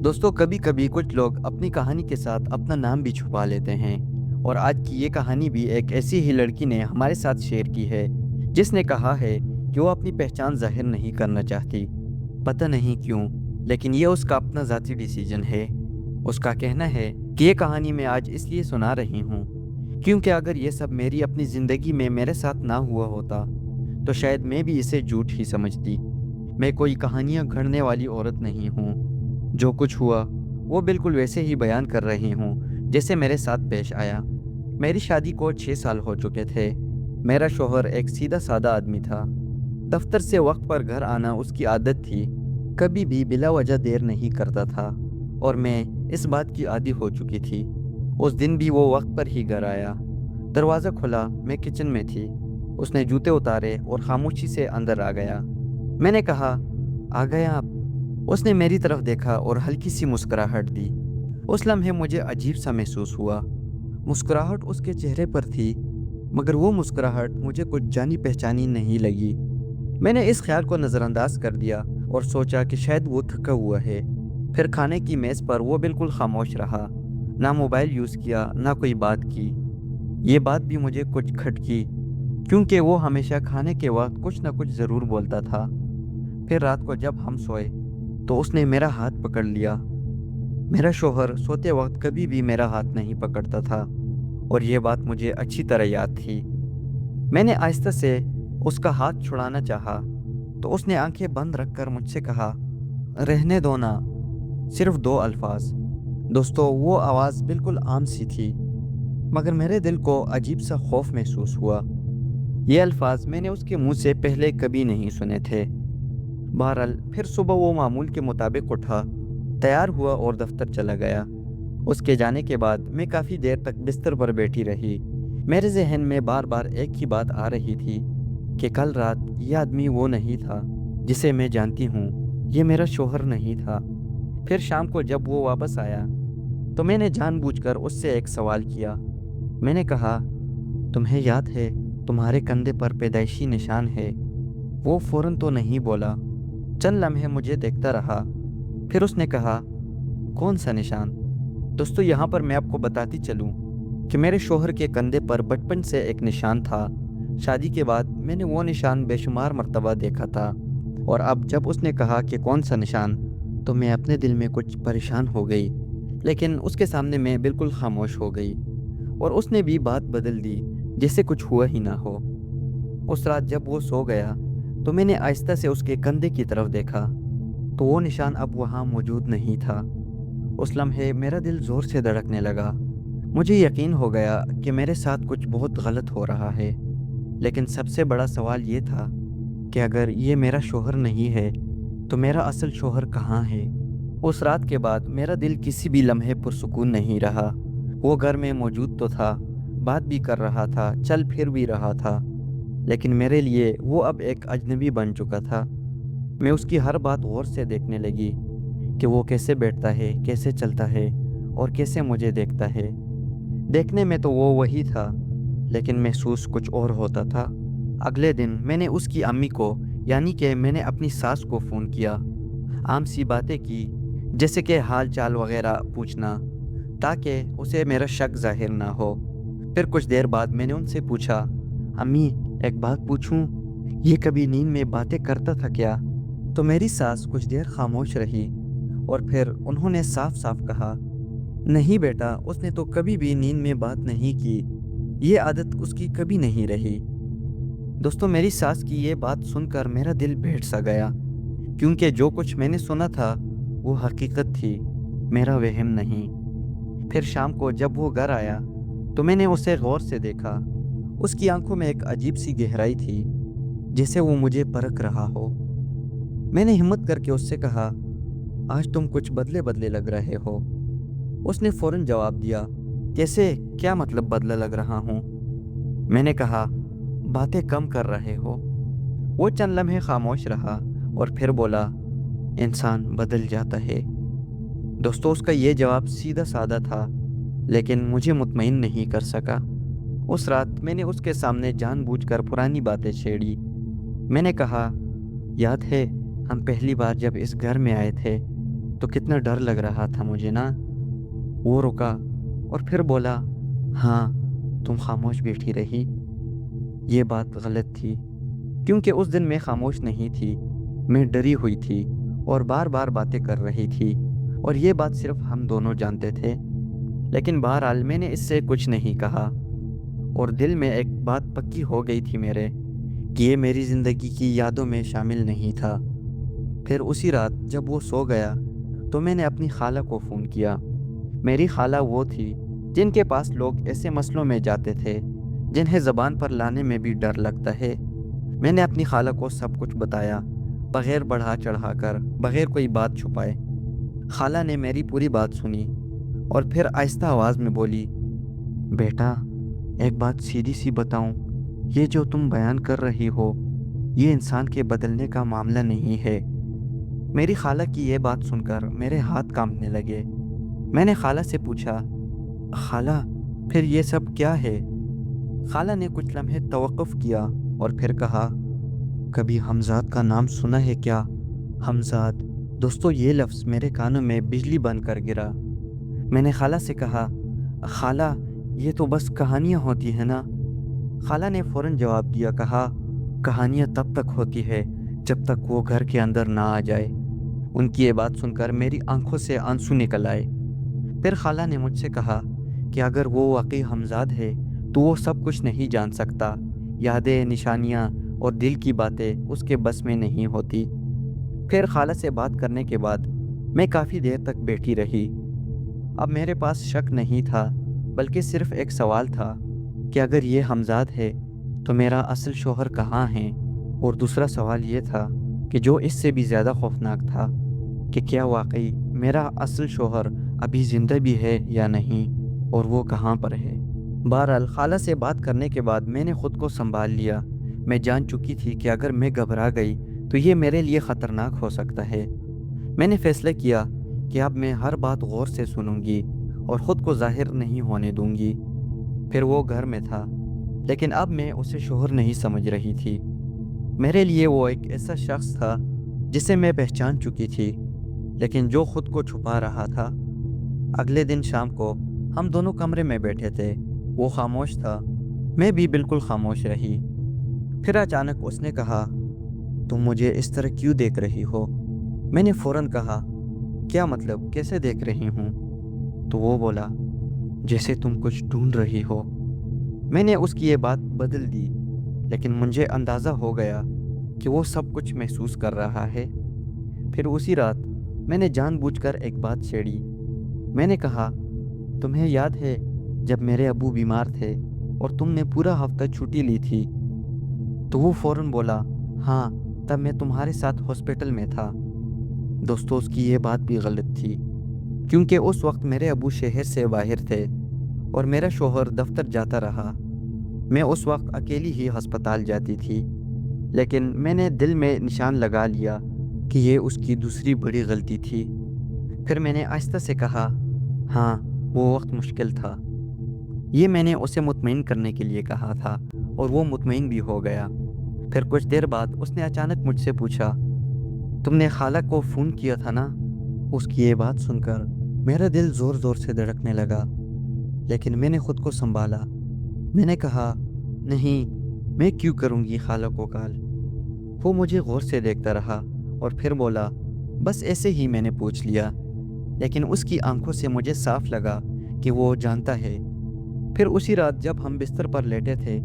दोस्तों, कभी कभी कुछ लोग अपनी कहानी के साथ अपना नाम भी छुपा लेते हैं। और आज की ये कहानी भी एक ऐसी ही लड़की ने हमारे साथ शेयर की है, जिसने कहा है कि वो अपनी पहचान जाहिर नहीं करना चाहती। पता नहीं क्यों, लेकिन ये उसका अपना ज़ाती डिसीजन है। उसका कहना है कि ये कहानी मैं आज इसलिए सुना रही हूँ क्योंकि अगर ये सब मेरी अपनी ज़िंदगी में मेरे साथ ना हुआ होता तो शायद मैं भी इसे झूठ ही समझती। मैं कोई कहानियाँ गढ़ने वाली औरत नहीं हूँ। जो कुछ हुआ वो बिल्कुल वैसे ही बयान कर रही हूँ जैसे मेरे साथ पेश आया। मेरी शादी को 6 साल हो चुके थे। मेरा शोहर एक सीधा सादा आदमी था। दफ्तर से वक्त पर घर आना उसकी आदत थी। कभी भी बिला वजह देर नहीं करता था और मैं इस बात की आदी हो चुकी थी। उस दिन भी वो वक्त पर ही घर आया। दरवाज़ा खुला, मैं किचन में थी। उसने जूते उतारे और खामोशी से अंदर आ गया। मैंने कहा, आ गए आप? उसने मेरी तरफ देखा और हल्की सी मुस्कुराहट दी। उस लम्हे मुझे अजीब सा महसूस हुआ। मुस्कुराहट उसके चेहरे पर थी, मगर वो मुस्कुराहट मुझे कुछ जानी पहचानी नहीं लगी। मैंने इस ख्याल को नज़रअंदाज कर दिया और सोचा कि शायद वो थका हुआ है। फिर खाने की मेज़ पर वो बिल्कुल खामोश रहा। ना मोबाइल यूज़ किया, ना कोई बात की। ये बात भी मुझे कुछ खटकी, क्योंकि वो हमेशा खाने के वक्त कुछ ना कुछ ज़रूर बोलता था। फिर रात को जब हम सोए तो उसने मेरा हाथ पकड़ लिया। मेरा शोहर सोते वक्त कभी भी मेरा हाथ नहीं पकड़ता था और ये बात मुझे अच्छी तरह याद थी। मैंने आहिस्ता से उसका हाथ छुड़ाना चाहा तो उसने आंखें बंद रखकर मुझसे कहा, रहने दो ना। सिर्फ 2 अल्फाज। दोस्तों, वो आवाज़ बिल्कुल आम सी थी, मगर मेरे दिल को अजीब सा खौफ महसूस हुआ। ये अल्फाज मैंने उसके मुंह से पहले कभी नहीं सुने थे। बहरहाल फिर सुबह वो मामूल के मुताबिक उठा, तैयार हुआ और दफ्तर चला गया। उसके जाने के बाद मैं काफ़ी देर तक बिस्तर पर बैठी रही। मेरे जहन में बार बार एक ही बात आ रही थी कि कल रात ये आदमी वो नहीं था जिसे मैं जानती हूँ। ये मेरा शोहर नहीं था। फिर शाम को जब वो वापस आया तो मैंने जानबूझकर उससे एक सवाल किया। मैंने कहा, तुम्हें याद है तुम्हारे कंधे पर पैदाइशी निशान है? वो फ़ौरन तो नहीं बोला। चंद लम्हे मुझे देखता रहा। फिर उसने कहा, कौन सा निशान? दोस्तों, यहाँ पर मैं आपको बताती चलूँ कि मेरे शोहर के कंधे पर बचपन से एक निशान था। शादी के बाद मैंने वो निशान बेशुमार मर्तबा देखा था, और अब जब उसने कहा कि कौन सा निशान, तो मैं अपने दिल में कुछ परेशान हो गई। लेकिन उसके सामने मैं बिल्कुल खामोश हो गई और उसने भी बात बदल दी, जैसे कुछ हुआ ही ना हो। उस रात जब वो सो गया तो मैंने आहिस्ता से उसके कंधे की तरफ देखा, तो वो निशान अब वहाँ मौजूद नहीं था। उस लम्हे मेरा दिल ज़ोर से धड़कने लगा। मुझे यकीन हो गया कि मेरे साथ कुछ बहुत गलत हो रहा है। लेकिन सबसे बड़ा सवाल ये था कि अगर ये मेरा शोहर नहीं है तो मेरा असल शोहर कहाँ है? उस रात के बाद मेरा दिल किसी भी लम्हे पुरसुकून नहीं रहा। वो घर में मौजूद तो था, बात भी कर रहा था, चल फिर भी रहा था, लेकिन मेरे लिए वो अब एक अजनबी बन चुका था। मैं उसकी हर बात गौर से देखने लगी कि वो कैसे बैठता है, कैसे चलता है और कैसे मुझे देखता है। देखने में तो वो वही था, लेकिन महसूस कुछ और होता था। अगले दिन मैंने उसकी अम्मी को, यानी कि मैंने अपनी सास को फ़ोन किया। आम सी बातें की, जैसे कि हाल चाल वगैरह पूछना, ताकि उसे मेरा शक ज़ाहिर ना हो। फिर कुछ देर बाद मैंने उनसे पूछा, अम्मी एक बात पूछूं, ये कभी नींद में बातें करता था क्या? तो मेरी सास कुछ देर खामोश रही और फिर उन्होंने साफ साफ कहा, नहीं बेटा, उसने तो कभी भी नींद में बात नहीं की। ये आदत उसकी कभी नहीं रही। दोस्तों, मेरी सास की ये बात सुनकर मेरा दिल बैठ सा गया, क्योंकि जो कुछ मैंने सुना था वो हकीकत थी, मेरा वहम नहीं। फिर शाम को जब वो घर आया तो मैंने उसे गौर से देखा। उसकी आंखों में एक अजीब सी गहराई थी, जैसे वो मुझे परख रहा हो। मैंने हिम्मत करके उससे कहा, आज तुम कुछ बदले बदले लग रहे हो। उसने फौरन जवाब दिया, कैसे? क्या मतलब बदला लग रहा हूँ? मैंने कहा, बातें कम कर रहे हो। वो चंद लम्हे खामोश रहा और फिर बोला, इंसान बदल जाता है। दोस्तों, उसका ये जवाब सीधा साधा था, लेकिन मुझे मुतमईन नहीं कर सका। उस रात मैंने उसके सामने जानबूझकर पुरानी बातें छेड़ी। मैंने कहा, याद है हम पहली बार जब इस घर में आए थे, तो कितना डर लग रहा था मुझे ना। वो रुका और फिर बोला, हाँ, तुम खामोश बैठी रही। ये बात गलत थी, क्योंकि उस दिन मैं खामोश नहीं थी, मैं डरी हुई थी और बार बार बातें कर रही थी, और ये बात सिर्फ हम दोनों जानते थे। लेकिन बहरहाल मैंने इससे कुछ नहीं कहा, और दिल में एक बात पक्की हो गई थी मेरे, कि ये मेरी ज़िंदगी की यादों में शामिल नहीं था। फिर उसी रात जब वो सो गया तो मैंने अपनी खाला को फ़ोन किया। मेरी खाला वो थी जिनके पास लोग ऐसे मसलों में जाते थे जिन्हें ज़बान पर लाने में भी डर लगता है। मैंने अपनी खाला को सब कुछ बताया, बग़ैर बढ़ा चढ़ा कर, बग़ैर कोई बात छुपाए। खाला ने मेरी पूरी बात सुनी और फिर आहिस्ता आवाज़ में बोली, बेटा, एक बात सीधी सी बताऊं, ये जो तुम बयान कर रही हो, ये इंसान के बदलने का मामला नहीं है। मेरी खाला की ये बात सुनकर मेरे हाथ कांपने लगे। मैंने खाला से पूछा, खाला, फिर ये सब क्या है? खाला ने कुछ लम्हे तवक्कुफ किया और फिर कहा, कभी हमजाद का नाम सुना है क्या? हमजाद। दोस्तों, ये लफ्ज़ मेरे कानों में बिजली बनकर गिरा। मैंने खाला से कहा, खाला, ये तो बस कहानियाँ होती हैं ना। खाला ने फ़ौरन जवाब दिया, कहा, कहानियाँ तब तक होती है जब तक वो घर के अंदर ना आ जाए। उनकी ये बात सुनकर मेरी आंखों से आंसू निकल आए। फिर खाला ने मुझसे कहा कि अगर वो वाकई हमजाद है तो वो सब कुछ नहीं जान सकता। यादें, निशानियाँ और दिल की बातें उसके बस में नहीं होती। फिर खाला से बात करने के बाद मैं काफ़ी देर तक बैठी रही। अब मेरे पास शक नहीं था, बल्कि सिर्फ एक सवाल था कि अगर ये हमजाद है तो मेरा असल शौहर कहाँ है? और दूसरा सवाल ये था कि जो इससे भी ज़्यादा खौफनाक था, कि क्या वाकई मेरा असल शौहर अभी ज़िंदा भी है या नहीं, और वो कहाँ पर है। बहरहाल खाला से बात करने के बाद मैंने ख़ुद को संभाल लिया। मैं जान चुकी थी कि अगर मैं घबरा गई तो ये मेरे लिए ख़तरनाक हो सकता है। मैंने फ़ैसला किया कि अब मैं हर बात गौर से सुनूंगी और ख़ुद को ज़ाहिर नहीं होने दूंगी। फिर वो घर में था, लेकिन अब मैं उसे शौहर नहीं समझ रही थी। मेरे लिए वो एक ऐसा शख्स था जिसे मैं पहचान चुकी थी, लेकिन जो खुद को छुपा रहा था। अगले दिन शाम को हम दोनों कमरे में बैठे थे। वो खामोश था, मैं भी बिल्कुल खामोश रही। फिर अचानक उसने कहा, तुम मुझे इस तरह क्यों देख रही हो? मैंने फ़ौरन कहा, क्या मतलब, कैसे देख रही हूँ? तो वो बोला, जैसे तुम कुछ ढूंढ रही हो। मैंने उसकी ये बात बदल दी, लेकिन मुझे अंदाज़ा हो गया कि वो सब कुछ महसूस कर रहा है। फिर उसी रात मैंने जानबूझकर एक बात छेड़ी। मैंने कहा, तुम्हें याद है जब मेरे अब्बू बीमार थे और तुमने पूरा हफ्ता छुट्टी ली थी? तो वो फ़ौरन बोला, हाँ, तब मैं तुम्हारे साथ हॉस्पिटल में था। दोस्तों, उसकी ये बात भी गलत थी, क्योंकि उस वक्त मेरे अब्बू शहर से बाहर थे और मेरा शौहर दफ्तर जाता रहा। मैं उस वक्त अकेली ही अस्पताल जाती थी, लेकिन मैंने दिल में निशान लगा लिया कि ये उसकी दूसरी बड़ी गलती थी। फिर मैंने आहिस्ता से कहा, हाँ, वो वक्त मुश्किल था। ये मैंने उसे मुतमईन करने के लिए कहा था और वो मुतमईन भी हो गया। फिर कुछ देर बाद उसने अचानक मुझसे पूछा, तुमने खाला को फ़ोन किया था ना? उसकी ये बात सुनकर मेरा दिल ज़ोर ज़ोर से धड़कने लगा, लेकिन मैंने ख़ुद को संभाला। मैंने कहा, नहीं, मैं क्यों करूँगी खाला को कॉल। वो मुझे गौर से देखता रहा और फिर बोला, बस ऐसे ही मैंने पूछ लिया। लेकिन उसकी आंखों से मुझे साफ लगा कि वो जानता है। फिर उसी रात जब हम बिस्तर पर लेटे थे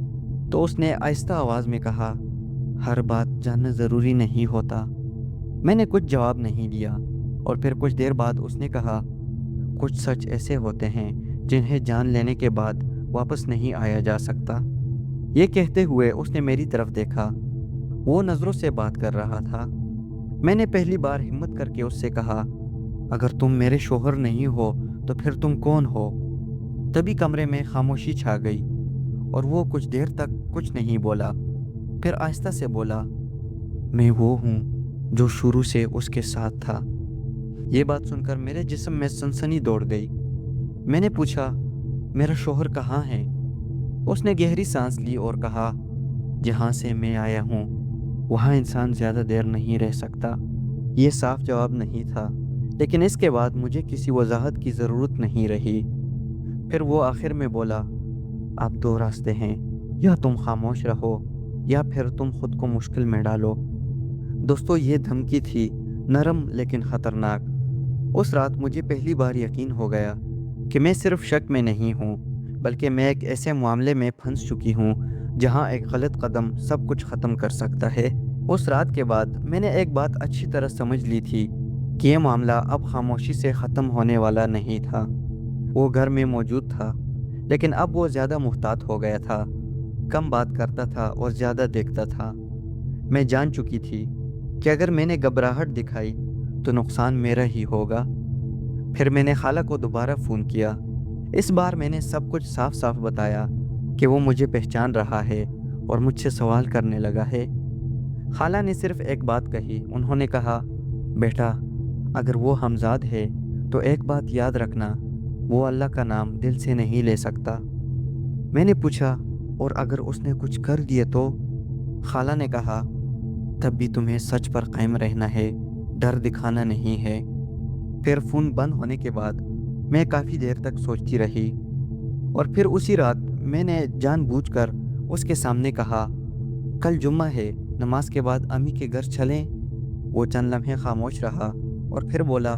तो उसने आहिस्ता आवाज़ में कहा, हर बात जानना ज़रूरी नहीं होता। मैंने कुछ जवाब नहीं दिया और फिर कुछ देर बाद उसने कहा, कुछ सच ऐसे होते हैं जिन्हें जान लेने के बाद वापस नहीं आया जा सकता। ये कहते हुए उसने मेरी तरफ देखा। वो नज़रों से बात कर रहा था। मैंने पहली बार हिम्मत करके उससे कहा, अगर तुम मेरे शौहर नहीं हो तो फिर तुम कौन हो? तभी कमरे में खामोशी छा गई और वो कुछ देर तक कुछ नहीं बोला। फिर आहिस्ता से बोला, मैं वो हूँ जो शुरू से उसके साथ था। ये बात सुनकर मेरे जिस्म में सनसनी दौड़ गई। मैंने पूछा, मेरा शौहर कहाँ है? उसने गहरी सांस ली और कहा, जहाँ से मैं आया हूँ वहाँ इंसान ज़्यादा देर नहीं रह सकता। ये साफ जवाब नहीं था, लेकिन इसके बाद मुझे किसी वजाहत की ज़रूरत नहीं रही। फिर वो आखिर में बोला, आप दो रास्ते हैं, या तुम खामोश रहो या फिर तुम खुद को मुश्किल में डालो। दोस्तों, ये धमकी थी, नरम लेकिन ख़तरनाक। उस रात मुझे पहली बार यकीन हो गया कि मैं सिर्फ शक में नहीं हूँ, बल्कि मैं एक ऐसे मामले में फंस चुकी हूँ जहाँ एक गलत कदम सब कुछ ख़त्म कर सकता है। उस रात के बाद मैंने एक बात अच्छी तरह समझ ली थी कि ये मामला अब खामोशी से ख़त्म होने वाला नहीं था। वो घर में मौजूद था, लेकिन अब वो ज़्यादा मुहतात हो गया था, कम बात करता था और ज़्यादा देखता था। मैं जान चुकी थी कि अगर मैंने घबराहट दिखाई तो नुकसान मेरा ही होगा। फिर मैंने खाला को दोबारा फ़ोन किया। इस बार मैंने सब कुछ साफ साफ बताया कि वो मुझे पहचान रहा है और मुझसे सवाल करने लगा है। खाला ने सिर्फ एक बात कही। उन्होंने कहा, बेटा, अगर वो हमजाद है तो एक बात याद रखना, वो अल्लाह का नाम दिल से नहीं ले सकता। मैंने पूछा, और अगर उसने कुछ कर दिए तो? खाला ने कहा, तब भी तुम्हें सच पर कायम रहना है, डर दिखाना नहीं है। फिर फ़ोन बंद होने के बाद मैं काफ़ी देर तक सोचती रही, और फिर उसी रात मैंने जानबूझकर उसके सामने कहा, कल जुम्मा है, नमाज के बाद अम्मी के घर चलें?" वो चंद लम्हे खामोश रहा और फिर बोला,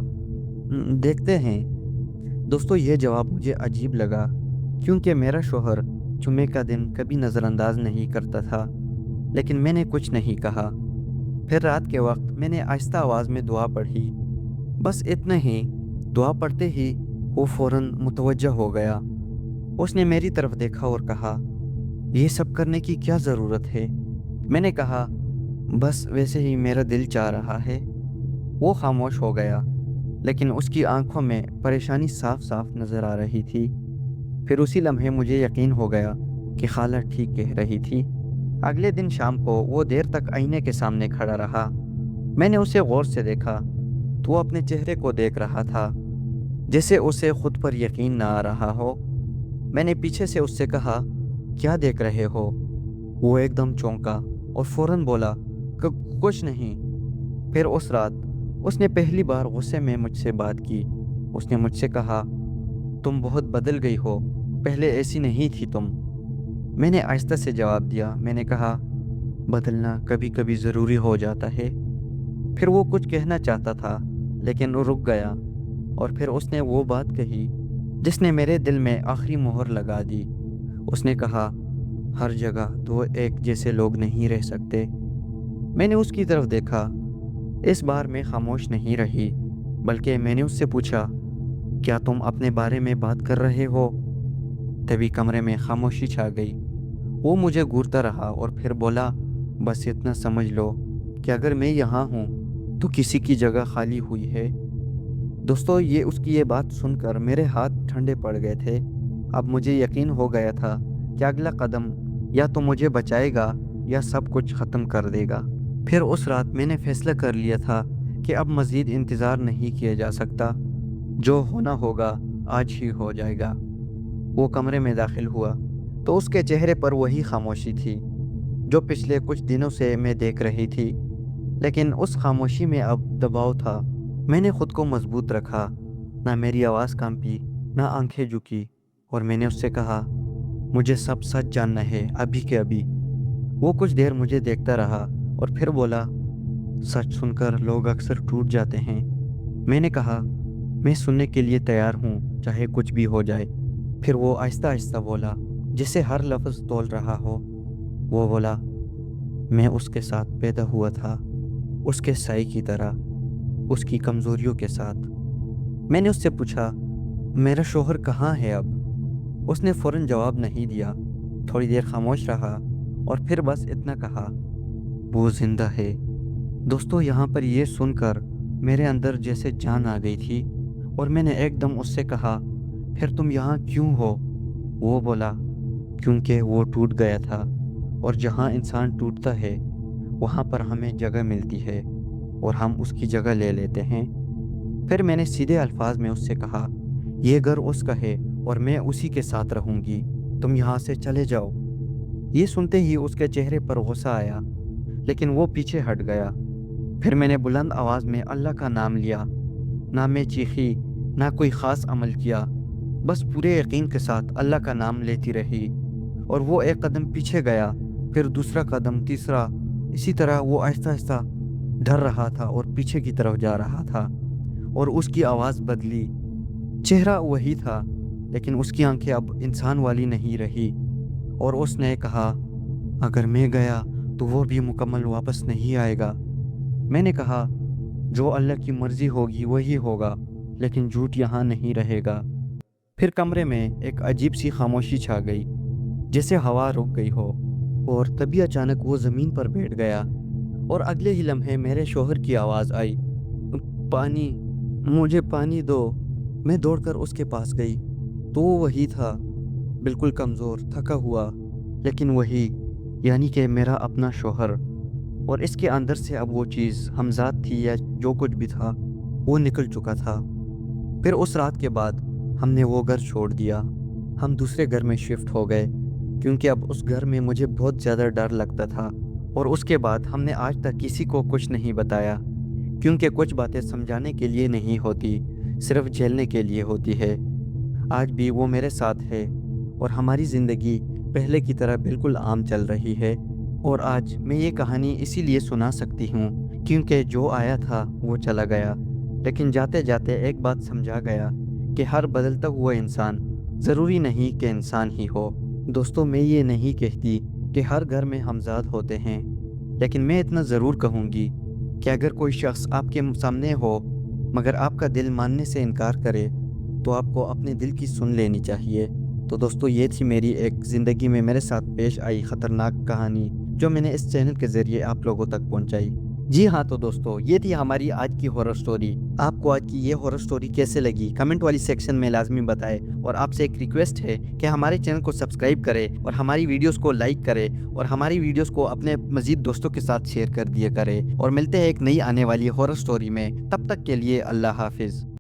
देखते हैं।" दोस्तों, ये जवाब मुझे अजीब लगा, क्योंकि मेरा शोहर जुम्मे का दिन कभी नज़रअंदाज नहीं करता था। लेकिन मैंने कुछ नहीं कहा। फिर रात के वक्त मैंने आहिस्ता आवाज़ में दुआ पढ़ी, बस इतना ही। दुआ पढ़ते ही वो फ़ौरन मुतवज्जह हो गया। उसने मेरी तरफ देखा और कहा, ये सब करने की क्या ज़रूरत है? मैंने कहा, बस वैसे ही मेरा दिल चाह रहा है। वो खामोश हो गया, लेकिन उसकी आंखों में परेशानी साफ साफ नज़र आ रही थी। फिर उसी लम्हे मुझे यकीन हो गया कि खाला ठीक कह रही थी। अगले दिन शाम को वो देर तक आईने के सामने खड़ा रहा। मैंने उसे गौर से देखा तो वो अपने चेहरे को देख रहा था, जैसे उसे खुद पर यकीन ना आ रहा हो। मैंने पीछे से उससे कहा, क्या देख रहे हो? वो एकदम चौंका और फौरन बोला, कुछ नहीं।" फिर उस रात उसने पहली बार गुस्से में मुझसे बात की। उसने मुझसे कहा, तुम बहुत बदल गई हो, पहले ऐसी नहीं थी तुम। मैंने आहिस्ता से जवाब दिया। मैंने कहा, बदलना कभी कभी ज़रूरी हो जाता है। फिर वो कुछ कहना चाहता था, लेकिन वो रुक गया, और फिर उसने वो बात कही जिसने मेरे दिल में आखिरी मोहर लगा दी। उसने कहा, हर जगह दो एक जैसे लोग नहीं रह सकते। मैंने उसकी तरफ देखा। इस बार मैं खामोश नहीं रही, बल्कि मैंने उससे पूछा, क्या तुम अपने बारे में बात कर रहे हो? तभी कमरे में खामोशी छा गई। वो मुझे घूरता रहा और फिर बोला, बस इतना समझ लो कि अगर मैं यहाँ हूँ तो किसी की जगह खाली हुई है। दोस्तों, उसकी ये बात सुनकर मेरे हाथ ठंडे पड़ गए थे। अब मुझे यकीन हो गया था कि अगला कदम या तो मुझे बचाएगा या सब कुछ ख़त्म कर देगा। फिर उस रात मैंने फैसला कर लिया था कि अब मज़ीद इंतज़ार नहीं किया जा सकता। जो होना होगा आज ही हो जाएगा। वो कमरे में दाखिल हुआ तो उसके चेहरे पर वही खामोशी थी जो पिछले कुछ दिनों से मैं देख रही थी, लेकिन उस खामोशी में अब दबाव था। मैंने खुद को मजबूत रखा, ना मेरी आवाज़ कांपी, ना आंखें झुकी, और मैंने उससे कहा, मुझे सब सच जानना है, अभी के अभी। वो कुछ देर मुझे देखता रहा और फिर बोला, सच सुनकर लोग अक्सर टूट जाते हैं। मैंने कहा, मैं सुनने के लिए तैयार हूँ, चाहे कुछ भी हो जाए। फिर वो आहिस्ता आहिस्ता बोला, जिसे हर लफ्ज़ तोल रहा हो। वो बोला, मैं उसके साथ पैदा हुआ था, उसके साई की तरह, उसकी कमज़ोरियों के साथ। मैंने उससे पूछा, मेरा शोहर कहाँ है अब? उसने फ़ौरन जवाब नहीं दिया। थोड़ी देर खामोश रहा और फिर बस इतना कहा, वो ज़िंदा है। दोस्तों, यहाँ पर ये सुनकर मेरे अंदर जैसे जान आ गई थी, और मैंने एकदम उससे कहा, फिर तुम यहाँ क्यों हो? वो बोला, क्योंकि वो टूट गया था, और जहाँ इंसान टूटता है वहाँ पर हमें जगह मिलती है और हम उसकी जगह ले लेते हैं। फिर मैंने सीधे अल्फाज में उससे कहा, ये घर उसका है और मैं उसी के साथ रहूँगी, तुम यहाँ से चले जाओ। ये सुनते ही उसके चेहरे पर गुस्सा आया, लेकिन वो पीछे हट गया। फिर मैंने बुलंद आवाज़ में अल्लाह का नाम लिया نہ میں چیخی، نہ کوئی خاص عمل کیا، بس پورے یقین کے ساتھ اللہ کا نام لیتی رہی۔ اور وہ ایک قدم پیچھے گیا، پھر دوسرا قدم، تیسرا، اسی طرح وہ آہستہ آہستہ ڈر رہا تھا اور پیچھے کی طرف جا رہا تھا۔ اور اس کی آواز بدلی، چہرہ وہی تھا لیکن اس کی آنکھیں اب انسان والی نہیں رہی۔ اور اس نے کہا، اگر میں گیا تو وہ بھی مکمل واپس نہیں آئے گا۔ میں نے کہا، جو اللہ کی مرضی ہوگی وہی ہوگا، لیکن جھوٹ یہاں نہیں رہے گا۔ پھر کمرے میں ایک عجیب سی خاموشی چھا گئی، جیسے ہوا رک گئی ہو، اور تبھی اچانک وہ زمین پر بیٹھ گیا، اور اگلے ہی لمحے میرے شوہر کی آواز آئی، پانی، مجھے پانی دو۔ میں دوڑ کر اس کے پاس گئی تو وہ وہی تھا، بالکل کمزور، تھکا ہوا، لیکن وہی، یعنی کہ میرا اپنا شوہر۔ اور اس کے اندر سے اب وہ چیز ہمزاد تھی یا جو کچھ بھی تھا وہ نکل چکا تھا۔ پھر اس رات کے بعد ہم نے وہ گھر چھوڑ دیا، ہم دوسرے گھر میں شفٹ ہو گئے، کیونکہ اب اس گھر میں مجھے بہت زیادہ ڈر لگتا تھا۔ اور اس کے بعد ہم نے آج تک کسی کو کچھ نہیں بتایا، کیونکہ کچھ باتیں سمجھانے کے لیے نہیں ہوتی، صرف جھیلنے کے لیے ہوتی ہے۔ آج بھی وہ میرے ساتھ ہے اور ہماری زندگی پہلے کی طرح بالکل عام چل رہی ہے۔ اور آج میں یہ کہانی اسی لیے سنا سکتی ہوں کیونکہ جو آیا تھا وہ چلا گیا، لیکن جاتے جاتے ایک بات سمجھا گیا کہ ہر بدلتا ہوا انسان ضروری نہیں کہ انسان ہی ہو۔ دوستو، میں یہ نہیں کہتی کہ ہر گھر میں ہمزاد ہوتے ہیں، لیکن میں اتنا ضرور کہوں گی کہ اگر کوئی شخص آپ کے سامنے ہو مگر آپ کا دل ماننے سے انکار کرے تو آپ کو اپنے دل کی سن لینی چاہیے۔ تو دوستو، یہ تھی میری ایک زندگی میں میرے ساتھ پیش آئی خطرناک کہانی جو میں نے اس چینل کے ذریعے آپ لوگوں تک پہنچائی۔ جی ہاں، تو دوستو، یہ تھی ہماری آج کی ہارر سٹوری۔ آپ کو آج کی یہ ہارر سٹوری کیسے لگی کمنٹ والی سیکشن میں لازمی بتائیں، اور آپ سے ایک ریکویسٹ ہے کہ ہمارے چینل کو سبسکرائب کریں اور ہماری ویڈیوز کو لائک کریں اور ہماری ویڈیوز کو اپنے مزید دوستوں کے ساتھ شیئر کر دیا کریں، اور ملتے ہیں ایک نئی آنے والی ہارر سٹوری میں۔ تب تک کے لیے اللہ حافظ۔